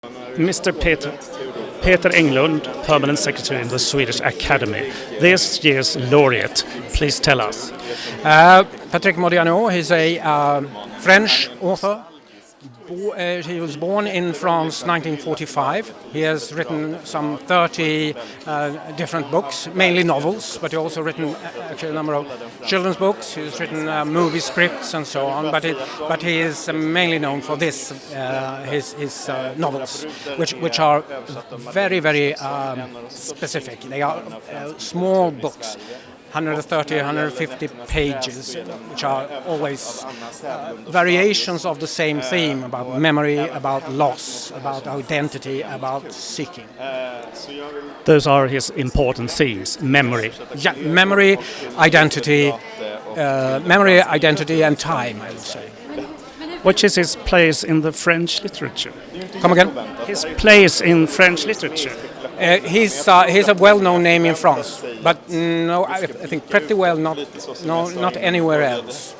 Mr. Peter Englund, Permanent Secretary in the Swedish Academy, this year's laureate. Please tell us. Patrick Modiano, he's a French author. He was born in France 1945. He has written some 30 different books, mainly novels, but he also written actually a number of children's books. He's written movie scripts and so on, but he is mainly known for this, his novels, which are very, very specific. They are small books. 130, 150 pages, which are always variations of the same theme about memory, about loss, about identity, about seeking. Those are his important themes, memory. Yeah, memory, identity and time, I would say. What is his place in the French literature? Come again? His place in French literature. He's a well-known name in France, but no, I think pretty well not anywhere else.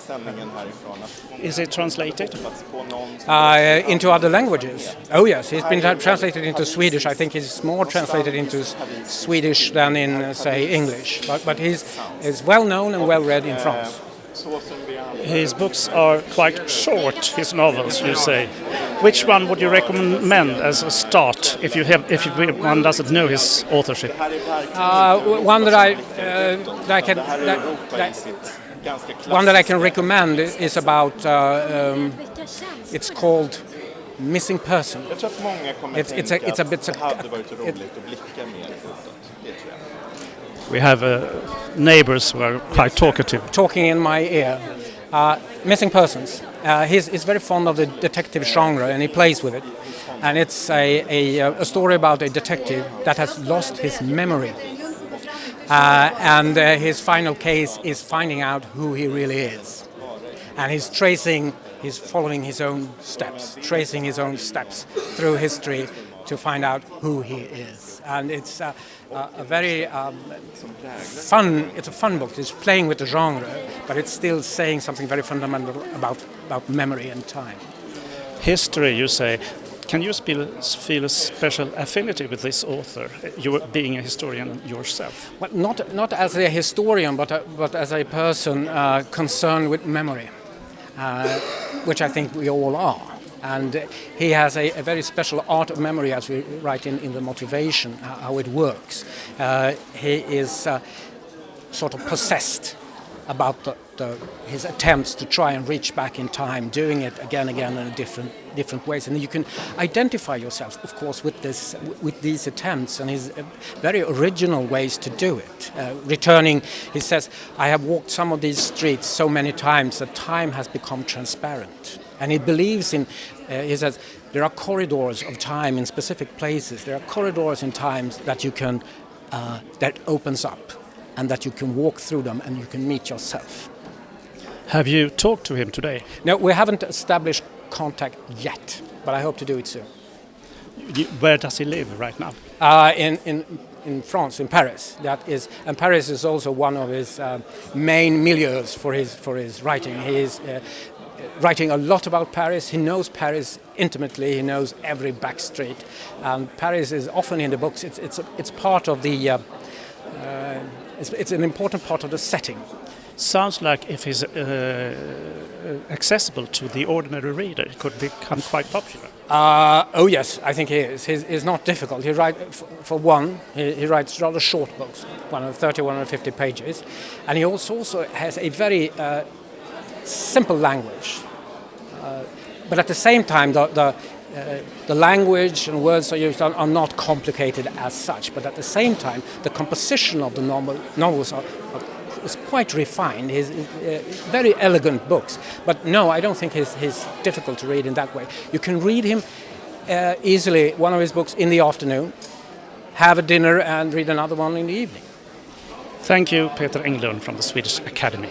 Is it translated? Into other languages? Oh yes, he's been translated into Swedish. I think he's more translated into Swedish than in, say, English. But he's well-known and well-read in France. His books are quite short, his novels, you say. Which one would you recommend as a start if one doesn't know his authorship? One that I can recommend is about. It's called Missing Person. It's a bit. We have neighbors who are quite talkative. Talking in my ear. Missing Persons. He's very fond of the detective genre, and he plays with it. And it's a story about a detective that has lost his memory. And his final case is finding out who he really is. And he's following his own steps, tracing his own steps through history to find out who he is. And it's a very fun book. It's playing with the genre, but it's still saying something very fundamental about memory and time. History, you say. Can you feel a special affinity with this author, you being a historian yourself? Well, not as a historian, but as a person concerned with memory, which I think we all are. And he has a very special art of memory, as we write in the motivation, how it works. He is sort of possessed about his attempts to try and reach back in time, doing it again in different ways. And you can identify yourself, of course, with these attempts and his very original ways to do it. Returning, he says, I have walked some of these streets so many times that time has become transparent. And he believes in, he says, there are corridors of time in specific places. There are corridors in times that you can, that opens up, and that you can walk through them and you can meet yourself. Have you talked to him today? No, we haven't established contact yet, but I hope to do it soon. Where does he live right now? In France, in Paris. And Paris is also one of his main milieus for his writing. He is writing a lot about Paris. He knows Paris intimately. He knows every back street, and Paris is often in the books. It's part of the. It's an important part of the setting. Sounds like if he's accessible to the ordinary reader, it could become quite popular. Oh yes, I think he is. He's not difficult. He writes rather short books, 130, 150 pages, and he also has a very simple language. But at the same time, the language and words are used are not complicated as such. But at the same time, the composition of the novels is quite refined. He's very elegant books. But no, I don't think he's difficult to read in that way. You can read him easily, one of his books, in the afternoon, have a dinner and read another one in the evening. Thank you, Peter Englund from the Swedish Academy.